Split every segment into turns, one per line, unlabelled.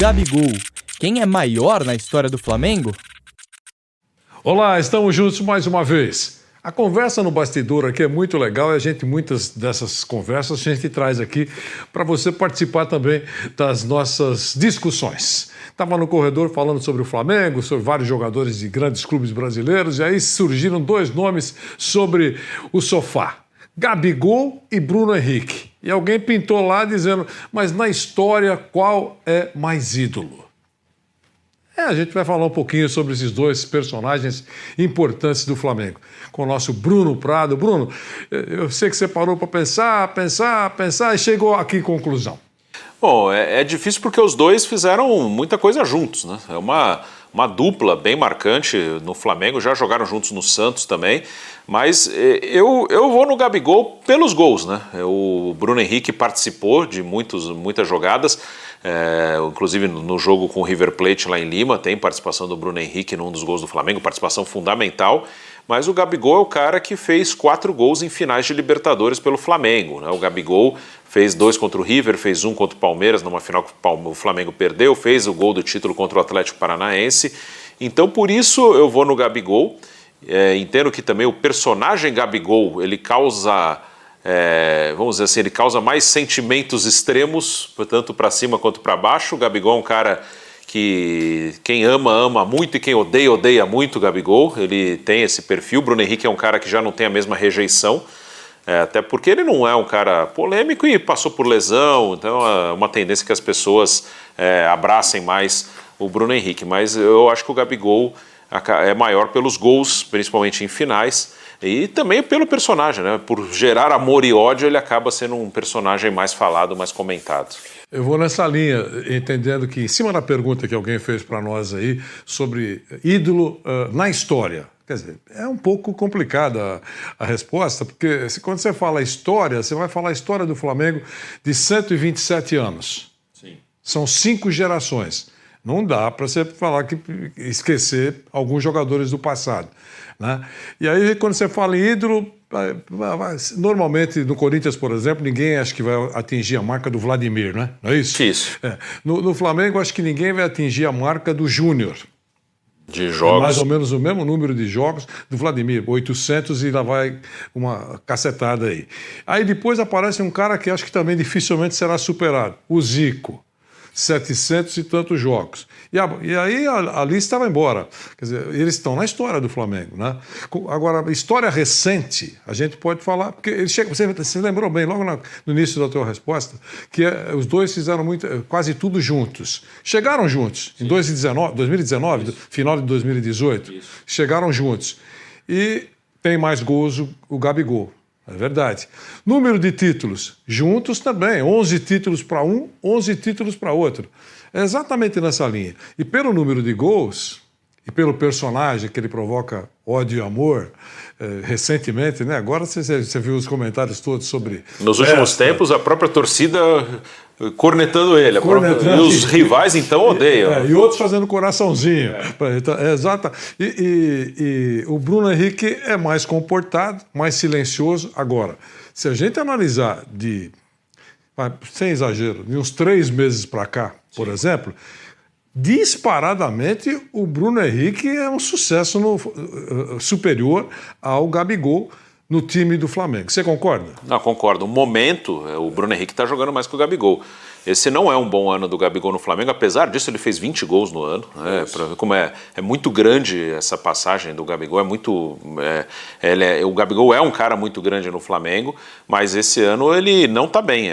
Gabigol, quem é maior na história do Flamengo?
Olá, estamos juntos mais uma vez. A conversa no bastidor aqui é muito legal e muitas dessas conversas a gente traz aqui para você participar também das nossas discussões. Estava no corredor falando sobre o Flamengo, sobre vários jogadores de grandes clubes brasileiros, e aí surgiram dois nomes sobre o sofá: Gabigol e Bruno Henrique. E alguém pintou lá dizendo, mas na história qual é mais ídolo? A gente vai falar um pouquinho sobre esses dois personagens importantes do Flamengo, com o nosso Bruno Prado. Bruno, eu sei que você parou para pensar e chegou aqui em conclusão.
Bom, é difícil porque os dois fizeram muita coisa juntos, né? É uma dupla bem marcante no Flamengo, já jogaram juntos no Santos também, mas eu vou no Gabigol pelos gols, né? O Bruno Henrique participou de muitas jogadas, inclusive no jogo com o River Plate lá em Lima, tem participação do Bruno Henrique num dos gols do Flamengo, participação fundamental, mas o Gabigol é o cara que fez 4 gols em finais de Libertadores pelo Flamengo, né? O Gabigol fez 2 contra o River, fez 1 contra o Palmeiras, numa final que o Flamengo perdeu, fez o gol do título contra o Atlético Paranaense. Então, por isso, eu vou no Gabigol. Entendo que também o personagem Gabigol, ele causa, vamos dizer assim, ele causa mais sentimentos extremos, tanto para cima quanto para baixo. O Gabigol é um cara que quem ama, ama muito, e quem odeia, odeia muito o Gabigol. Ele tem esse perfil. O Bruno Henrique é um cara que já não tem a mesma rejeição, até porque ele não é um cara polêmico e passou por lesão, então é uma tendência que as pessoas abracem mais o Bruno Henrique, mas eu acho que o Gabigol é maior pelos gols, principalmente em finais, e também pelo personagem, né? Por gerar amor e ódio, ele acaba sendo um personagem mais falado, mais comentado.
Eu vou nessa linha, entendendo que, em cima da pergunta que alguém fez para nós aí, sobre ídolo na história, quer dizer, é um pouco complicada a resposta, porque quando você fala história, você vai falar a história do Flamengo de 127 anos.
Sim.
São 5 gerações. Não dá para você falar que esquecer alguns jogadores do passado, né? E aí, quando você fala em ídolo, normalmente no Corinthians, por exemplo, ninguém acha que vai atingir a marca do Vladimir, né? Não é isso?
Isso.
No Flamengo, acho que ninguém vai atingir a marca do Júnior.
De jogos.
Mais ou menos o mesmo número de jogos do Vladimir, 800, e lá vai uma cacetada aí. Aí depois aparece um cara que acho que também dificilmente será superado, o Zico. 700 e tantos jogos. E aí a lista vai embora. Quer dizer, eles estão na história do Flamengo, né? Agora, história recente, a gente pode falar, porque você lembrou bem, logo no início da tua resposta, que os dois fizeram quase tudo juntos. Chegaram juntos, em 2019, final de 2018, Isso. Chegaram juntos. E tem mais gols o Gabigol. É verdade. Número de títulos, juntos também, 11 títulos para um, 11 títulos para outro. É exatamente nessa linha. E pelo número de gols, e pelo personagem que ele provoca ódio e amor, recentemente, né? Agora você viu os comentários todos sobre...
Nos últimos tempos, a própria torcida cornetando ele. E os rivais, então, odeiam.
E outros fazendo coraçãozinho. Então, exato. E o Bruno Henrique é mais comportado, mais silencioso. Agora, se a gente analisar sem exagero, de uns 3 meses para cá, por exemplo, disparadamente o Bruno Henrique é um sucesso superior ao Gabigol no time do Flamengo. Você concorda?
Não, concordo. No momento, o Bruno Henrique está jogando mais que o Gabigol. Esse não é um bom ano do Gabigol no Flamengo, apesar disso ele fez 20 gols no ano, né? Pra ver como é muito grande essa passagem do Gabigol, o Gabigol é um cara muito grande no Flamengo, mas esse ano ele não está bem,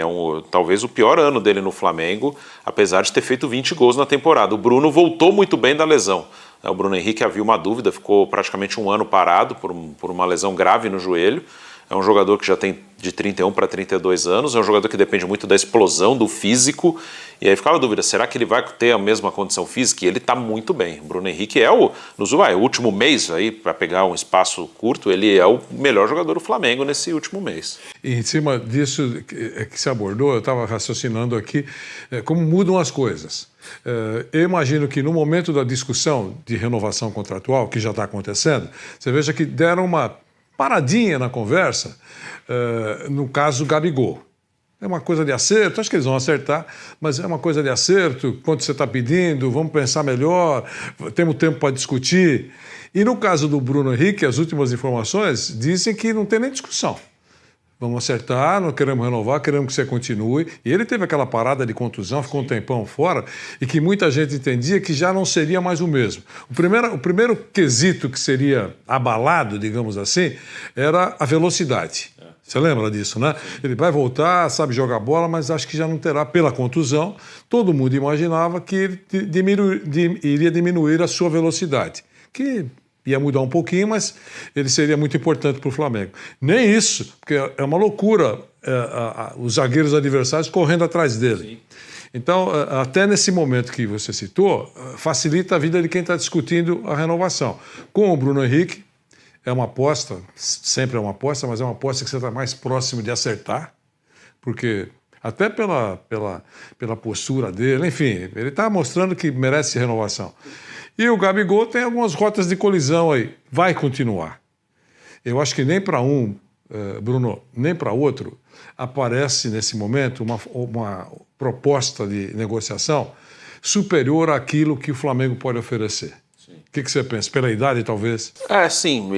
talvez o pior ano dele no Flamengo, apesar de ter feito 20 gols na temporada. O Bruno voltou muito bem da lesão. O Bruno Henrique havia uma dúvida, ficou praticamente um ano parado por uma lesão grave no joelho. É um jogador que já tem de 31 para 32 anos, é um jogador que depende muito da explosão, do físico, e aí ficava a dúvida, será que ele vai ter a mesma condição física? E ele está muito bem. O Bruno Henrique o último mês, para pegar um espaço curto, ele é o melhor jogador do Flamengo nesse último mês.
E em cima disso que se abordou, eu estava raciocinando aqui, como mudam as coisas. Eu imagino que no momento da discussão de renovação contratual, que já está acontecendo, você veja que deram uma paradinha na conversa, no caso Gabigol. É uma coisa de acerto, acho que eles vão acertar, mas é uma coisa de acerto, quanto você está pedindo, vamos pensar melhor, temos tempo para discutir. E no caso do Bruno Henrique, as últimas informações dizem que não tem nem discussão. Vamos acertar, não queremos renovar, queremos que você continue. E ele teve aquela parada de contusão, ficou um tempão fora, e que muita gente entendia que já não seria mais o mesmo. O primeiro quesito que seria abalado, digamos assim, era a velocidade. Você lembra disso, né? Ele vai voltar, sabe jogar bola, mas acho que já não terá pela contusão. Todo mundo imaginava que ele iria diminuir a sua velocidade, que ia mudar um pouquinho, mas ele seria muito importante para o Flamengo. Nem isso, porque é uma loucura os zagueiros adversários correndo atrás dele. Sim. Então, até nesse momento que você citou, facilita a vida de quem está discutindo a renovação. Com o Bruno Henrique, é uma aposta, sempre é uma aposta, mas é uma aposta que você está mais próximo de acertar, porque até pela postura dele, enfim, ele está mostrando que merece renovação. E o Gabigol tem algumas rotas de colisão aí, vai continuar. Eu acho que nem para um, Bruno, nem para outro, aparece nesse momento uma proposta de negociação superior àquilo que o Flamengo pode oferecer. O que você pensa? Pela idade, talvez?
Sim.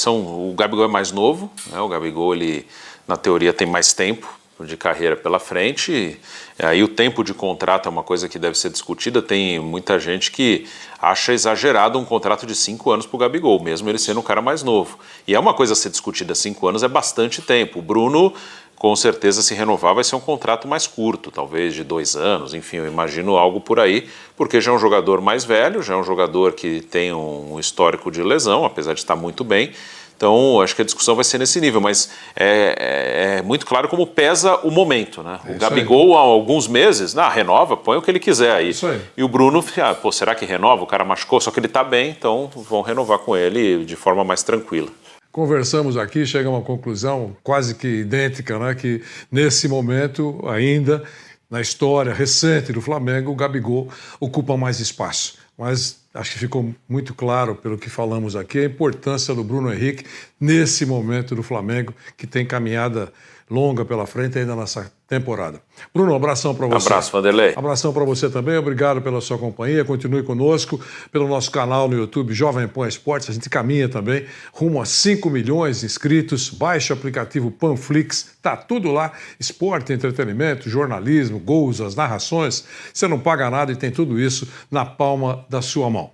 O Gabigol é mais novo, né? O Gabigol, ele, na teoria, tem mais tempo de carreira pela frente. E aí o tempo de contrato é uma coisa que deve ser discutida. Tem muita gente que acha exagerado um contrato de 5 anos para o Gabigol, mesmo ele sendo um cara mais novo. E é uma coisa a ser discutida, 5 anos é bastante tempo. O Bruno, com certeza, se renovar, vai ser um contrato mais curto, talvez de 2 anos, enfim, eu imagino algo por aí, porque já é um jogador mais velho, já é um jogador que tem um histórico de lesão, apesar de estar muito bem. Então, acho que a discussão vai ser nesse nível, mas é muito claro como pesa o momento, né? O Gabigol, há alguns meses, renova, põe o que ele quiser aí.
Isso aí.
E o Bruno, será que renova? O cara machucou, só que ele está bem, então vão renovar com ele de forma mais tranquila.
Conversamos aqui, chegamos a uma conclusão quase que idêntica, né? Que nesse momento, ainda na história recente do Flamengo, o Gabigol ocupa mais espaço. Mas acho que ficou muito claro, pelo que falamos aqui, a importância do Bruno Henrique nesse momento do Flamengo, que tem caminhada longa pela frente ainda nessa temporada. Bruno, um abração para você.
Abraço, Vanderlei.
Abração para você também, obrigado pela sua companhia, continue conosco pelo nosso canal no YouTube Jovem Pan Esportes, a gente caminha também rumo a 5 milhões de inscritos, baixe o aplicativo Panflix, tá tudo lá, esporte, entretenimento, jornalismo, gols, as narrações, você não paga nada e tem tudo isso na palma da sua mão.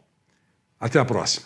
Até a próxima.